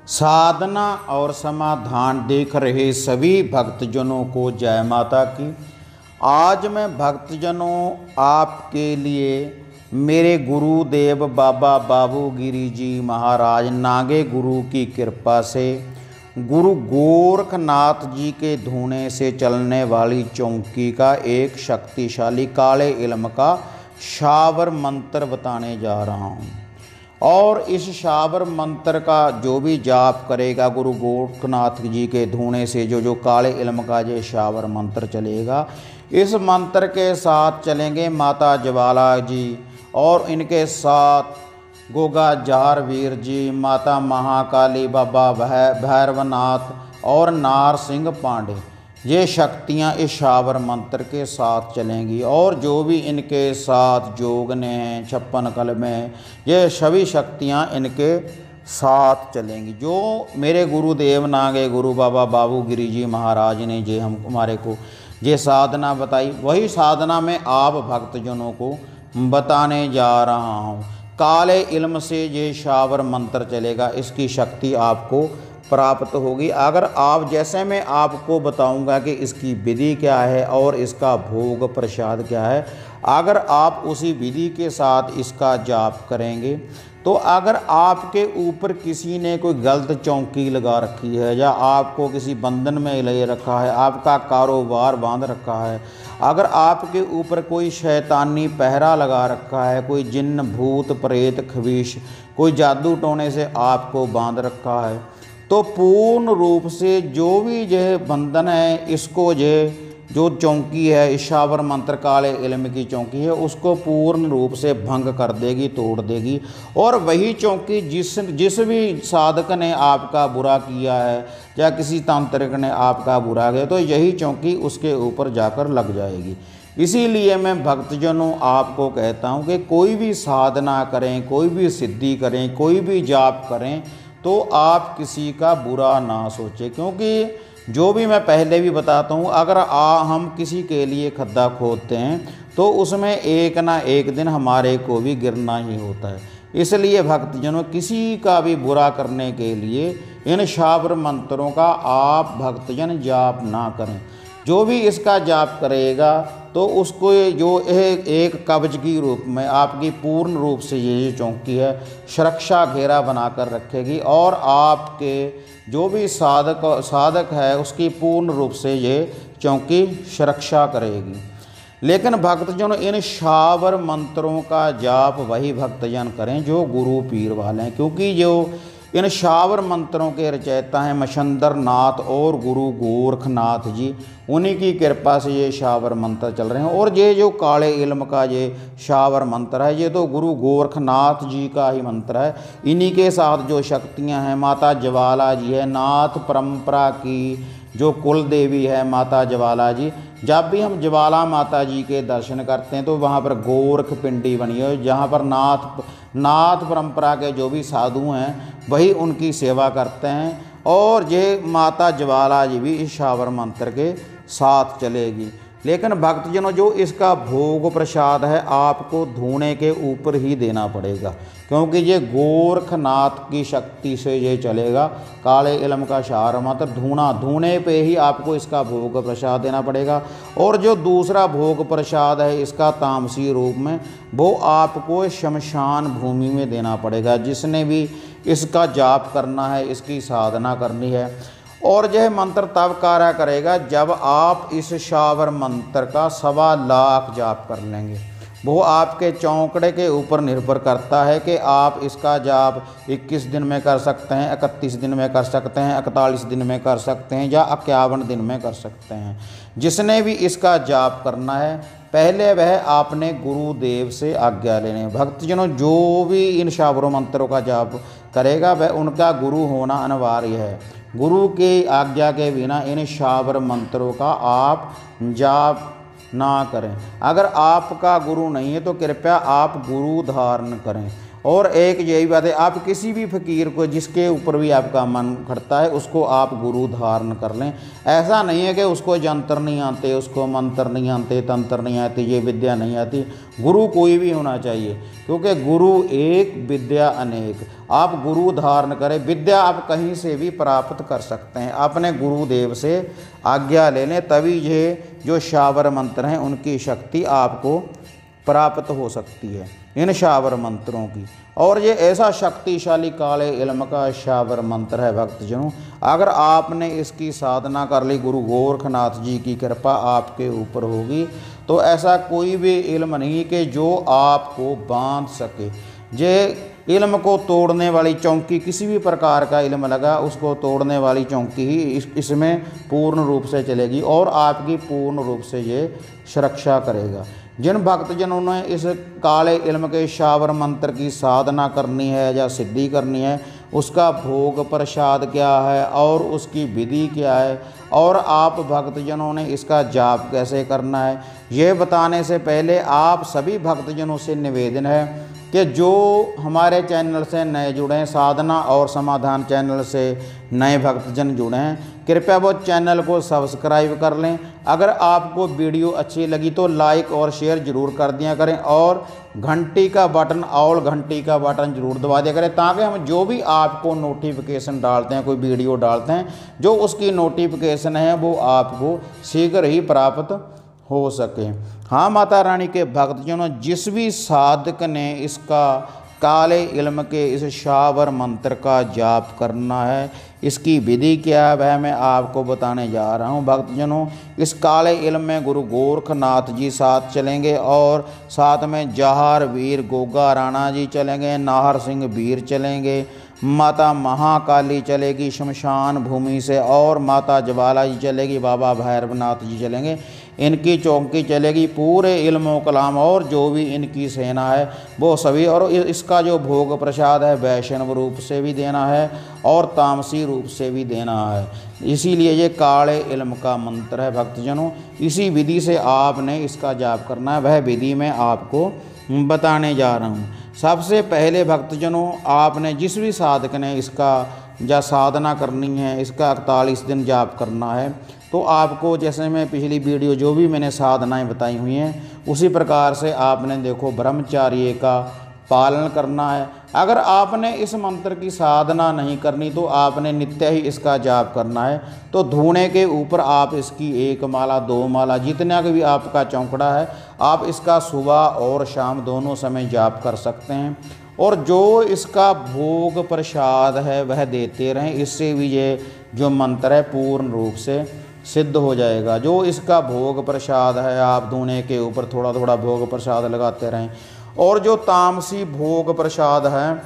साधना और समाधान देख रहे सभी भक्तजनों को जय माता की। आज मैं भक्तजनों आपके लिए मेरे गुरुदेव बाबा बाबूगिरी जी महाराज नागे गुरु की कृपा से गुरु गोरखनाथ जी के धूने से चलने वाली चौकी का एक शक्तिशाली काले इल्म का शावर मंत्र बताने जा रहा हूँ। और इस शावर मंत्र का जो भी जाप करेगा गुरु गोरखनाथ जी के धूने से जो काले इल्म का ये शावर मंत्र चलेगा, इस मंत्र के साथ चलेंगे माता ज्वाला जी और इनके साथ गोगा जार वीर जी, माता महाकाली, बाबा भैरवनाथ और नार सिंह पांडे। ये शक्तियाँ इस शावर मंत्र के साथ चलेंगी और जो भी इनके साथ जोगने हैं 56 कलमें, ये सभी शक्तियाँ इनके साथ चलेंगी। जो मेरे गुरुदेव नागे गुरु बाबा बाबूगिरी जी महाराज ने जे हमारे को ये साधना बताई, वही साधना में आप भक्तजनों को बताने जा रहा हूँ। काले इल्म से ये शावर मंत्र चलेगा, इसकी शक्ति आपको प्राप्त होगी। अगर आप जैसे मैं आपको बताऊंगा कि इसकी विधि क्या है और इसका भोग प्रसाद क्या है, अगर आप उसी विधि के साथ इसका जाप करेंगे तो अगर आपके ऊपर किसी ने कोई गलत चौकी लगा रखी है या आपको किसी बंधन में ले रखा है, आपका कारोबार बांध रखा है, अगर आपके ऊपर कोई शैतानी पहरा लगा रखा है, कोई जिन्न भूत प्रेत खबीश कोई जादू टोने से आपको बांध रखा है, तो पूर्ण रूप से जो भी यह बंधन है, इसको यह जो चौकी है इस शावर मंत्र काले इल्म की चौकी है, उसको पूर्ण रूप से भंग कर देगी, तोड़ देगी। और वही चौकी जिस भी साधक ने आपका बुरा किया है या किसी तांत्रिक ने आपका बुरा किया, तो यही चौकी उसके ऊपर जाकर लग जाएगी। इसीलिए मैं भक्तजनों आपको कहता हूँ कि कोई भी साधना करें, कोई भी सिद्धि करें, कोई भी जाप करें, तो आप किसी का बुरा ना सोचें। क्योंकि जो भी मैं पहले भी बताता हूँ, अगर हम किसी के लिए खड्डा खोदते हैं तो उसमें एक ना एक दिन हमारे को भी गिरना ही होता है। इसलिए भक्तजनों किसी का भी बुरा करने के लिए इन शावर मंत्रों का आप भक्तजन जाप ना करें। जो भी इसका जाप करेगा तो उसको जो एक कवच की रूप में आपकी पूर्ण रूप से ये चौकी है सुरक्षा घेरा बनाकर रखेगी और आपके जो भी साधक है उसकी पूर्ण रूप से ये चौकी सुरक्षा करेगी। लेकिन भक्तजन इन शावर मंत्रों का जाप वही भक्तजन करें जो गुरु पीर वाले हैं, क्योंकि जो इन शावर मंत्रों के रचयिता हैं मछंदर नाथ और गुरु गोरखनाथ जी, उन्हीं की कृपा से ये शावर मंत्र चल रहे हैं। और ये जो काले इल्म का ये शावर मंत्र है, ये तो गुरु गोरखनाथ जी का ही मंत्र है। इन्हीं के साथ जो शक्तियां हैं, माता ज्वाला जी है, नाथ परंपरा की जो कुल देवी है माता ज्वाला जी। जब भी हम ज्वाला माता जी के दर्शन करते हैं तो वहाँ पर गोरख पिंडी बनी है, जहाँ पर नाथ परंपरा के जो भी साधु हैं वही उनकी सेवा करते हैं। और ये माता ज्वाला जी भी इस शावर मंत्र के साथ चलेगी। लेकिन भक्तजनों जो इसका भोग प्रसाद है आपको धूने के ऊपर ही देना पड़ेगा, क्योंकि ये गोरखनाथ की शक्ति से ये चलेगा। काले इल्म का शावर मंत्र धूने पे ही आपको इसका भोग प्रसाद देना पड़ेगा। और जो दूसरा भोग प्रसाद है इसका तामसी रूप में, वो आपको शमशान भूमि में देना पड़ेगा। जिसने भी इसका जाप करना है, इसकी साधना करनी है। और यह मंत्र तब कार्य करेगा जब आप इस शावर मंत्र का 1.25 लाख जाप कर लेंगे। वो आपके चौंकड़े के ऊपर निर्भर करता है कि आप इसका जाप 21 दिन में कर सकते हैं, 31 दिन में कर सकते हैं, 41 दिन में कर सकते हैं या 51 दिन में कर सकते हैं। जिसने भी इसका जाप करना है पहले वह आपने गुरुदेव से आज्ञा लेने। भक्तजनों जो भी इन शावरों मंत्रों का जाप करेगा वह उनका गुरु होना अनिवार्य है। गुरु की आज्ञा के बिना इन शावर मंत्रों का आप जाप ना करें। अगर आपका गुरु नहीं है तो कृपया आप गुरु धारण करें। और एक यही बात है, आप किसी भी फ़कीर को जिसके ऊपर भी आपका मन करता है उसको आप गुरु धारण कर लें। ऐसा नहीं है कि उसको जंतर नहीं आते, उसको मंत्र नहीं आते, तंत्र नहीं आती, ये विद्या नहीं आती। गुरु कोई भी होना चाहिए, क्योंकि गुरु एक विद्या अनेक। आप गुरु धारण करें, विद्या आप कहीं से भी प्राप्त कर सकते हैं। अपने गुरुदेव से आज्ञा ले लें, तभी ये जो शावर मंत्र हैं उनकी शक्ति आपको प्राप्त हो सकती है, इन शावर मंत्रों की। और ये ऐसा शक्तिशाली काले इल्म का शावर मंत्र है भक्तजनों, अगर आपने इसकी साधना कर ली, गुरु गोरखनाथ जी की कृपा आपके ऊपर होगी, तो ऐसा कोई भी इल्म नहीं कि जो आपको बांध सके। ये इल्म को तोड़ने वाली चौकी, किसी भी प्रकार का इल्म लगा उसको तोड़ने वाली चौकी ही इसमें पूर्ण रूप से चलेगी और आपकी पूर्ण रूप से ये सुरक्षा करेगा। जिन भक्तजनों ने इस काले इल्म के शावर मंत्र की साधना करनी है या सिद्धि करनी है, उसका भोग प्रसाद क्या है और उसकी विधि क्या है, और आप भक्तजनों ने इसका जाप कैसे करना है, ये बताने से पहले आप सभी भक्तजनों से निवेदन है कि जो हमारे चैनल से नए जुड़े हैं, साधना और समाधान चैनल से नए भक्तजन जुड़े हैं, कृपया वो चैनल को सब्सक्राइब कर लें। अगर आपको वीडियो अच्छी लगी तो लाइक और शेयर ज़रूर कर दिया करें, और घंटी का बटन, ऑल घंटी का बटन ज़रूर दबा दिया करें, ताकि हम जो भी आपको नोटिफिकेशन डालते हैं, कोई वीडियो डालते हैं, जो उसकी नोटिफिकेशन है वो आपको शीघ्र ही प्राप्त हो सके। हाँ माता रानी के भक्तजनों, जिस भी साधक ने इसका काले इल्म के इस शावर मंत्र का जाप करना है, इसकी विधि क्या है वह मैं आपको बताने जा रहा हूँ भक्तजनों। इस काले इल्म में गुरु गोरखनाथ जी साथ चलेंगे और साथ में जहार वीर गोगा राणा जी चलेंगे, नाहर सिंह वीर चलेंगे, माता महाकाली चलेगी शमशान भूमि से, और माता ज्वाला जी चलेगी, बाबा भैरवनाथ जी चलेंगे। इनकी चौकी चलेगी पूरे इल्मो कलाम, और जो भी इनकी सेना है वो सभी। और इसका जो भोग प्रसाद है वैष्णव रूप से भी देना है और तामसी रूप से भी देना है, इसीलिए ये काले इल्म का मंत्र है भक्तजनों। इसी विधि से आपने इसका जाप करना है, वह विधि मैं आपको बताने जा रहा हूँ। सबसे पहले भक्तजनों, आपने जिस भी साधक ने इसका या साधना करनी है, इसका 41 दिन जाप करना है, तो आपको जैसे मैं पिछली वीडियो जो भी मैंने साधनाएं बताई हुई हैं उसी प्रकार से आपने देखो ब्रह्मचार्य का पालन करना है। अगर आपने इस मंत्र की साधना नहीं करनी तो आपने नित्य ही इसका जाप करना है। तो धूने के ऊपर आप इसकी 1 माला 2 माला जितना भी आपका चौंकड़ा है, आप इसका सुबह और शाम दोनों समय जाप कर सकते हैं। और जो इसका भोग प्रसाद है वह देते रहें, इससे भी ये जो मंत्र है पूर्ण रूप से सिद्ध हो जाएगा। जो इसका भोग प्रसाद है, आप धूने के ऊपर थोड़ा थोड़ा भोग प्रसाद लगाते रहें। और जो तामसी भोग प्रसाद है,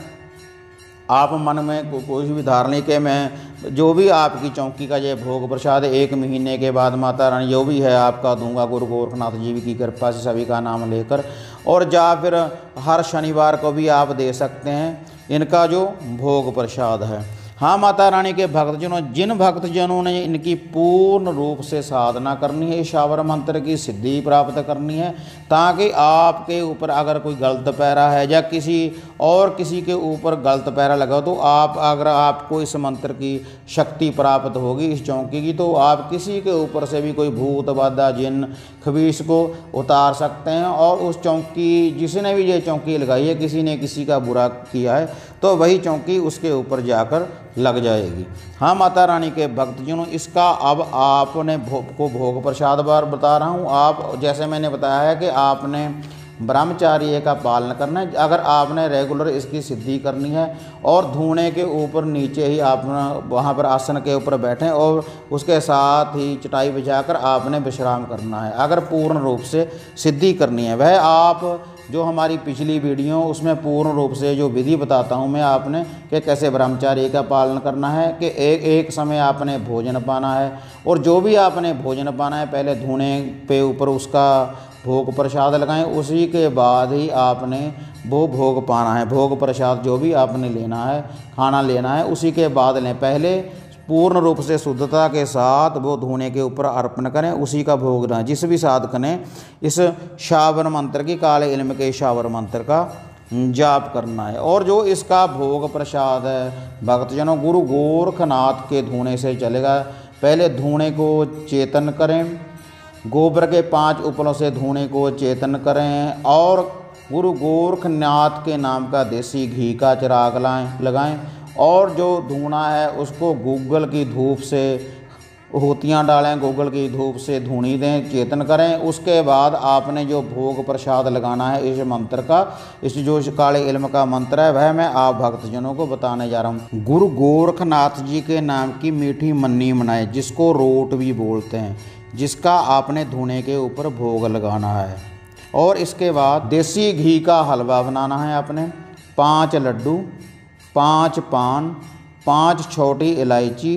आप मन में कोई भी धारणा कि मैं जो भी आपकी चौकी का ये भोग प्रसाद 1 महीने के बाद माता रानी जो भी है आपका दूंगा, गुरु गोरखनाथ जी की कृपा से सभी का नाम लेकर। और या फिर हर शनिवार को भी आप दे सकते हैं इनका जो भोग प्रसाद है। हाँ माता रानी के भक्तजनों, जिन भक्तजनों ने इनकी पूर्ण रूप से साधना करनी है, शावर मंत्र की सिद्धि प्राप्त करनी है, ताकि आपके ऊपर अगर कोई गलत पैरा है या किसी के ऊपर गलत पैरा लगा, तो अगर आपको इस मंत्र की शक्ति प्राप्त होगी इस चौकी की, तो आप किसी के ऊपर से भी कोई भूत बाधा जिन खबीस को उतार सकते हैं। और उस चौकी, जिसने भी ये चौकी लगाई है, किसी ने किसी का बुरा किया है, तो वही चौकी उसके ऊपर जाकर लग जाएगी। हाँ माता रानी के भक्तजनों, इसका अब आपने भोग प्रसाद बार बता रहा हूँ। आप जैसे मैंने बताया है कि आपने ब्रह्मचार्य का पालन करना है। अगर आपने रेगुलर इसकी सिद्धि करनी है और धूने के ऊपर नीचे ही आप वहाँ पर आसन के ऊपर बैठें और उसके साथ ही चटाई बिछाकर आपने विश्राम करना है। अगर पूर्ण रूप से सिद्धि करनी है, वह आप जो हमारी पिछली वीडियो उसमें पूर्ण रूप से जो विधि बताता हूँ मैं आपने कि कैसे ब्रह्मचार्य का पालन करना है, कि एक समय आपने भोजन पाना है। और जो भी आपने भोजन पाना है पहले धूने पे ऊपर उसका भोग प्रसाद लगाएं, उसी के बाद ही आपने वो भोग पाना है। भोग प्रसाद जो भी आपने लेना है, खाना लेना है, उसी के बाद लें। पहले पूर्ण रूप से शुद्धता के साथ वो धूने के ऊपर अर्पण करें, उसी का भोग लें। जिस भी साधक ने इस शावर मंत्र की, काले इल्म के शावर मंत्र का जाप करना है। और जो इसका भोग प्रसाद है भक्तजनों, गुरु गोरखनाथ के धूणे से चलेगा। पहले धूणे को चेतन करें, गोबर के 5 उपलों से धूणे को चेतन करें और गुरु गोरखनाथ के नाम का देसी घी का चिराग लगाएं और जो धूना है उसको गूगल की धूप से होतियाँ डालें, गूगल की धूप से धूनी दें, चेतन करें। उसके बाद आपने जो भोग प्रसाद लगाना है इस मंत्र का, इस जो काले इल्म का मंत्र है वह मैं आप भक्तजनों को बताने जा रहा हूँ। गुरु गोरखनाथ जी के नाम की मीठी मन्नी बनाए, जिसको रोट भी बोलते हैं, जिसका आपने धूने के ऊपर भोग लगाना है। और इसके बाद देसी घी का हलवा बनाना है आपने, 5 लड्डू, 5 पान, 5 छोटी इलायची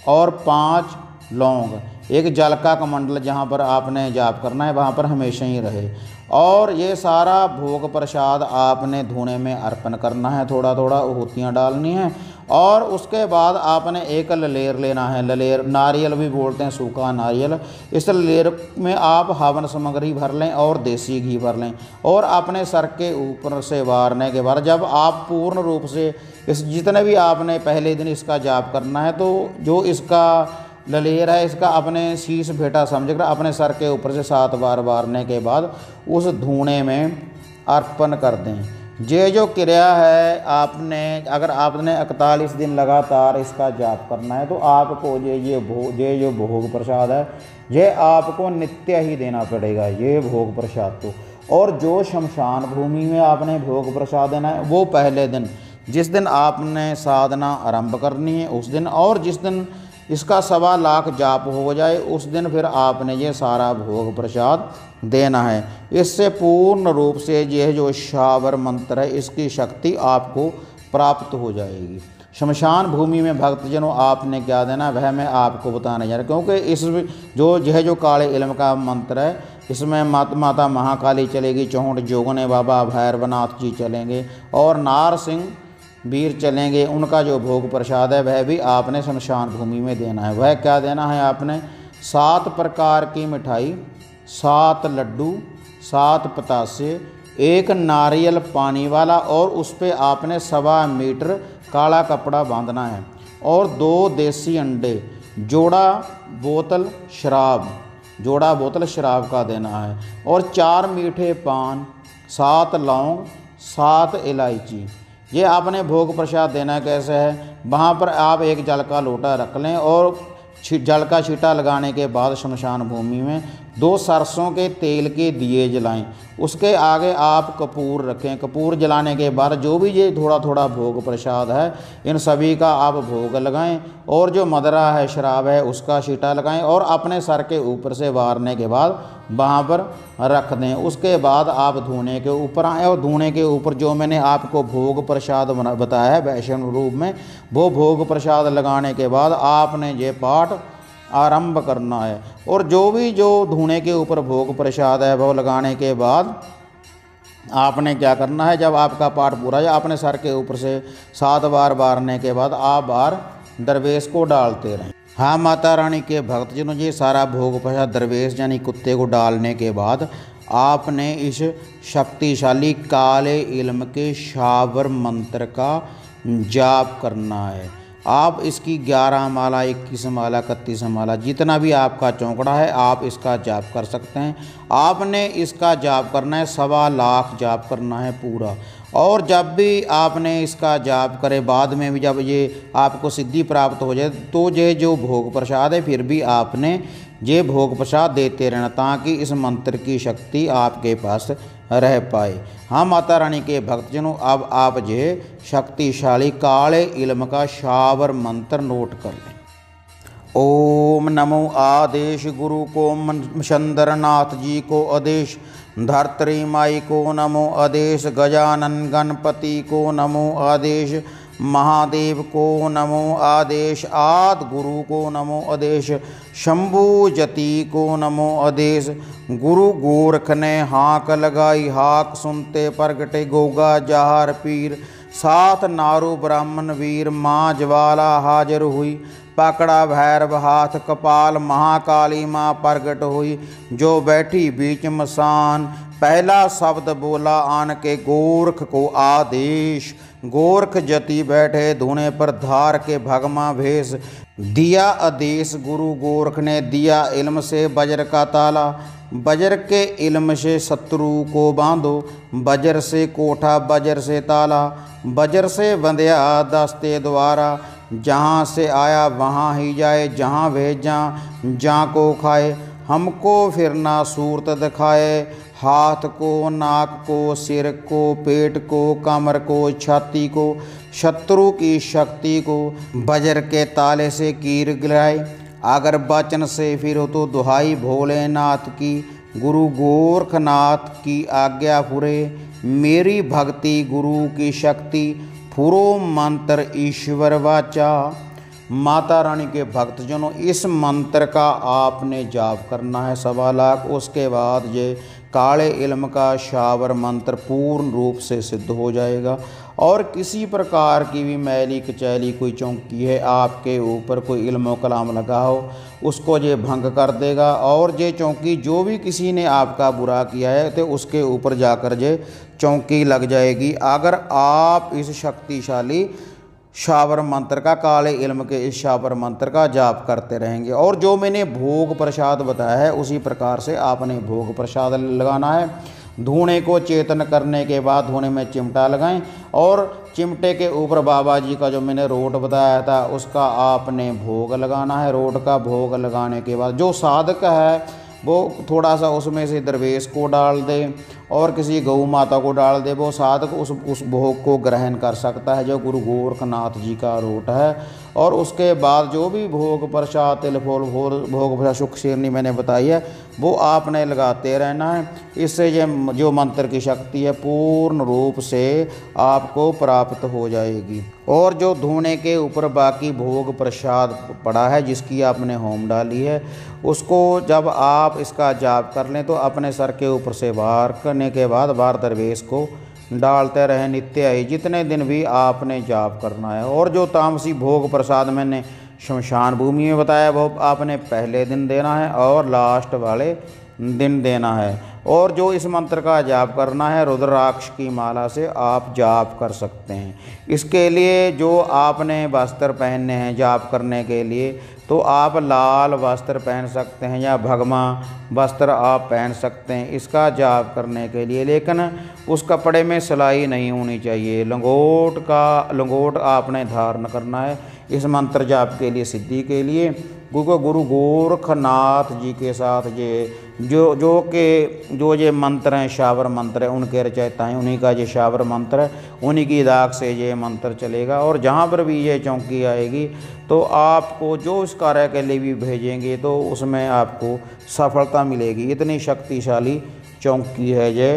और 5 लौंग, एक जल का कमंडल जहाँ पर आपने जाप करना है वहाँ पर हमेशा ही रहे। और ये सारा भोग प्रसाद आपने धूने में अर्पण करना है, थोड़ा थोड़ा होतियाँ डालनी हैं। और उसके बाद आपने एक ललेर लेना है, ललेर नारियल भी बोलते हैं, सूखा नारियल। इस ललेर में आप हवन सामग्री भर लें और देसी घी भर लें और अपने सर के ऊपर से वारने के बाद जब आप पूर्ण रूप से इस जितने भी आपने पहले दिन इसका जाप करना है, तो जो इसका ललेर है इसका अपने शीश भेटा समझकर अपने सर के ऊपर से 7 बार वारने के बाद उस धूणे में अर्पण कर दें। ये जो क्रिया है आपने, अगर आपने 41 दिन लगातार इसका जाप करना है तो आपको ये जो भोग प्रसाद है ये आपको नित्य ही देना पड़ेगा, ये भोग प्रसाद तो। और जो शमशान भूमि में आपने भोग प्रसाद देना है वो पहले दिन, जिस दिन आपने साधना आरंभ करनी है उस दिन, और जिस दिन इसका 1.25 लाख जाप हो जाए उस दिन फिर आपने ये सारा भोग प्रसाद देना है। इससे पूर्ण रूप से यह जो शावर मंत्र है इसकी शक्ति आपको प्राप्त हो जाएगी। शमशान भूमि में भक्तजनों आपने क्या देना वह मैं आपको बताने जा रहा हूँ, क्योंकि इस जो काले इल्म का मंत्र है इसमें माता महाकाली चलेगी, 64 जोगने बाबा भैरवनाथ जी चलेंगे और नार सिंह वीर चलेंगे। उनका जो भोग प्रसाद है वह भी आपने शमशान भूमि में देना है। वह क्या देना है आपने, 7 प्रकार की मिठाई, 7 लड्डू, 7 पतासे, 1 नारियल पानी वाला और उस पर आपने 1.25 मीटर काला कपड़ा बांधना है और 2 देसी अंडे, जोड़ा बोतल शराब का देना है और 4 मीठे पान, 7 लौंग, 7 इलायची। ये आपने भोग प्रसाद देना कैसे है, वहाँ पर आप एक जल का लोटा रख लें और जल का छींटा लगाने के बाद शमशान भूमि में 2 सरसों के तेल के दिए जलाएं। उसके आगे आप कपूर रखें। कपूर जलाने के बाद जो भी ये थोड़ा थोड़ा भोग प्रसाद है इन सभी का आप भोग लगाएं और जो मदरा है, शराब है, उसका छींटा लगाएं और अपने सर के ऊपर से वारने के बाद वहाँ पर रख दें। उसके बाद आप धूने के ऊपर आएँ और धूने के ऊपर जो मैंने आपको भोग प्रसाद बताया है वैष्णव रूप में, वो भोग प्रसाद लगाने के बाद आपने ये पाठ आरंभ करना है। और जो धूने के ऊपर भोग प्रसाद है वो लगाने के बाद आपने क्या करना है, जब आपका पाठ पूरा है आपने सर के ऊपर से 7 बार वारने के बाद आप बार दरवेश को डालते रहें। हाँ माता रानी के भक्तजनों, ये सारा भोग प्रसाद दरवेश यानी कुत्ते को डालने के बाद आपने इस शक्तिशाली काले इल्म के शावर मंत्र का जाप करना है। आप इसकी 11 माला, 21 माला, 31 माला, जितना भी आपका चौंकड़ा है आप इसका जाप कर सकते हैं। आपने इसका जाप करना है, 1.25 लाख जाप करना है पूरा। और जब भी आपने इसका जाप करे बाद में भी जब ये आपको सिद्धि प्राप्त हो जाए तो ये जो भोग प्रसाद है फिर भी आपने ये भोग प्रसाद देते रहना ताकि इस मंत्र की शक्ति आपके पास रह पाए। हाँ माता रानी के भक्तजनों, अब आप ये शक्तिशाली काले इल्म का शावर मंत्र नोट कर लें। ओम नमो आदेश गुरु को मच्छंद्रनाथ जी को आदेश, धरत्री माई को नमो आदेश, गजानन गणपति को नमो आदेश, महादेव को नमो आदेश, आदि गुरु को नमो आदेश, शंभु जति को नमो आदेश। गुरु गोरख ने हाक लगाई, हाक सुनते प्रगटे गोगा जहार पीर, 7 नारू ब्राह्मण वीर, माँ ज्वाला हाजिर हुई, पकड़ा भैरव हाथ कपाल, महाकाली माँ प्रगट हुई जो बैठी बीच मसान। पहला शब्द बोला आन के गोरख को आदेश, गोरख जति बैठे धुने पर धार के भगमा भेष। दिया आदेश गुरु गोरख ने, दिया इल्म से वज्र का ताला, वज्र के इल्म से शत्रु को बांधो, वज्र से कोठा वज्र से ताला, वज्र से बंध्या दस्ते द्वारा। जहाँ से आया वहाँ ही जाए, जहाँ भेजा जहाँ को खाए, हमको फिर ना सूरत दिखाए। हाथ को, नाक को, सिर को, पेट को, कमर को, छाती को, शत्रु की शक्ति को वज्र के ताले से कीर गिराए। अगर वचन से फिर तो दुहाई भोलेनाथ की, गुरु गोरखनाथ की आज्ञा फुरे। मेरी भक्ति गुरु की शक्ति, फुरो मंत्र ईश्वर वाचा। माता रानी के भक्तजनों, इस मंत्र का आपने जाप करना है 1.25 लाख। उसके बाद ये काले इल्म का शावर मंत्र पूर्ण रूप से सिद्ध हो जाएगा और किसी प्रकार की भी मैली कचैली कोई चौंकी है आपके ऊपर, कोई इल्म कलाम लगा हो, उसको ये भंग कर देगा। और ये चौंकी जो भी किसी ने आपका बुरा किया है तो उसके ऊपर जाकर ये चौंकी लग जाएगी अगर आप इस शक्तिशाली शावर मंत्र का, काले इल्म के इस शावर मंत्र का जाप करते रहेंगे। और जो मैंने भोग प्रसाद बताया है उसी प्रकार से आपने भोग प्रसाद लगाना है। धूणे को चेतन करने के बाद धूणे में चिमटा लगाएं और चिमटे के ऊपर बाबा जी का जो मैंने रोट बताया था उसका आपने भोग लगाना है। रोट का भोग लगाने के बाद जो साधक है वो थोड़ा सा उसमें से दरवेश को डाल दे और किसी गौ माता को डाल दे, वो साधक उस भोग को ग्रहण कर सकता है जो गुरु गोरखनाथ जी का रोट है। और उसके बाद जो भी भोग प्रसाद तिल फूल भोग प्रसाद सुख शेरनी मैंने बताई है वो आपने लगाते रहना है। इससे ये जो मंत्र की शक्ति है पूर्ण रूप से आपको प्राप्त हो जाएगी। और जो धूने के ऊपर बाकी भोग प्रसाद पड़ा है जिसकी आपने होम डाली है उसको जब आप इसका जाप कर लें तो अपने सर के ऊपर से बाहर करने के बाद बाहर दरवेश को डालते रहे नित्य ही, जितने दिन भी आपने जाप करना है। और जो तामसी भोग प्रसाद मैंने शमशान भूमि में बताया वो आपने पहले दिन देना है और लास्ट वाले दिन देना है। और जो इस मंत्र का जाप करना है रुद्राक्ष की माला से आप जाप कर सकते हैं। इसके लिए जो आपने वस्त्र पहनने हैं जाप करने के लिए तो आप लाल वस्त्र पहन सकते हैं या भगवा वस्त्र आप पहन सकते हैं इसका जाप करने के लिए, लेकिन उस कपड़े में सिलाई नहीं होनी चाहिए। लंगोट आपने धारण करना है इस मंत्र जाप के लिए, सिद्धि के लिए। गुरु गोरखनाथ जी के साथ ये जो ये मंत्र हैं शावर मंत्र है उनके रचयिता हैं, उन्हीं का ये शावर मंत्र है, उन्हीं की दाग से ये मंत्र चलेगा। और जहाँ पर भी ये चौंकी आएगी तो आपको जो इस कार्य के लिए भी भेजेंगे तो उसमें आपको सफलता मिलेगी। इतनी शक्तिशाली चौंकी है ये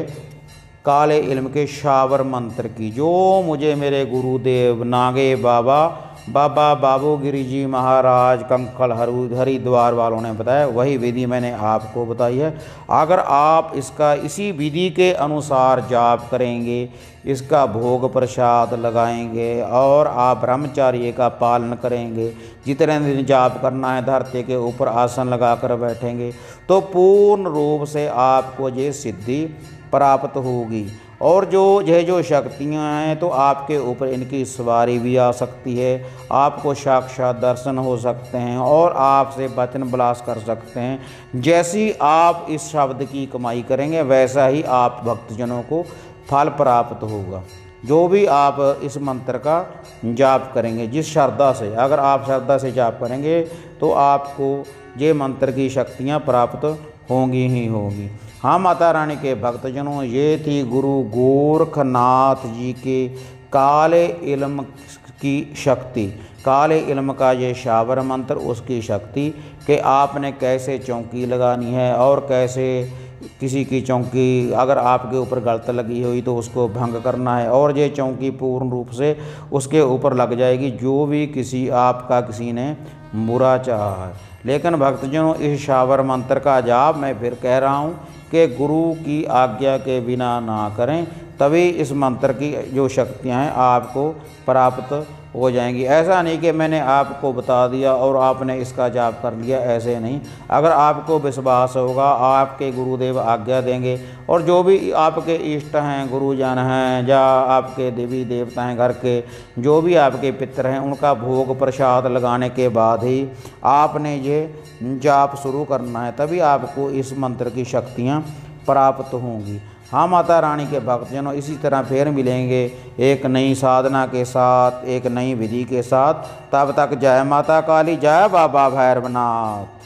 काले इल्म के शावर मंत्र की, जो मुझे मेरे गुरुदेव नागे बाबा बाबूगिरी जी महाराज कंखल हरिद्वार वालों ने बताया, वही विधि मैंने आपको बताई है। अगर आप इसका इसी विधि के अनुसार जाप करेंगे, इसका भोग प्रसाद लगाएंगे और आप ब्रह्मचर्य का पालन करेंगे, जितने दिन जाप करना है धरती के ऊपर आसन लगाकर बैठेंगे तो पूर्ण रूप से आपको ये सिद्धि प्राप्त होगी। और जो शक्तियाँ हैं तो आपके ऊपर इनकी सवारी भी आ सकती है, आपको साक्षात दर्शन हो सकते हैं और आपसे वचन विलास कर सकते हैं। जैसी आप इस शब्द की कमाई करेंगे वैसा ही आप भक्तजनों को फल प्राप्त होगा। जो भी आप इस मंत्र का जाप करेंगे जिस श्रद्धा से, अगर आप श्रद्धा से जाप करेंगे तो आपको ये मंत्र की शक्तियाँ प्राप्त होंगी ही होंगी। हाँ माता रानी के भक्तजनों, ये थी गुरु गोरखनाथ जी के काले इल्म की शक्ति, काले इल्म का ये शावर मंत्र, उसकी शक्ति कि आपने कैसे चौंकी लगानी है और कैसे किसी की चौंकी अगर आपके ऊपर गलत लगी हुई तो उसको भंग करना है और ये चौंकी पूर्ण रूप से उसके ऊपर लग जाएगी जो भी किसी ने बुरा चाहा है। लेकिन भक्तजनों, इस शावर मंत्र का जाप मैं फिर कह रहा हूँ कि गुरु की आज्ञा के बिना ना करें तभी इस मंत्र की जो शक्तियाँ हैं आपको प्राप्त हो जाएंगी। ऐसा नहीं कि मैंने आपको बता दिया और आपने इसका जाप कर लिया, ऐसे नहीं। अगर आपको विश्वास होगा, आपके गुरुदेव आज्ञा देंगे और जो भी आपके इष्ट हैं, गुरुजन हैं या आपके देवी देवता हैं घर के, जो भी आपके पितर हैं, उनका भोग प्रसाद लगाने के बाद ही आपने ये जाप शुरू करना है, तभी आपको इस मंत्र की शक्तियाँ प्राप्त होंगी। हाँ माता रानी के भक्तजनों, इसी तरह फिर मिलेंगे एक नई साधना के साथ, एक नई विधि के साथ। तब तक जय माता काली, जय बाबा भैरवनाथ।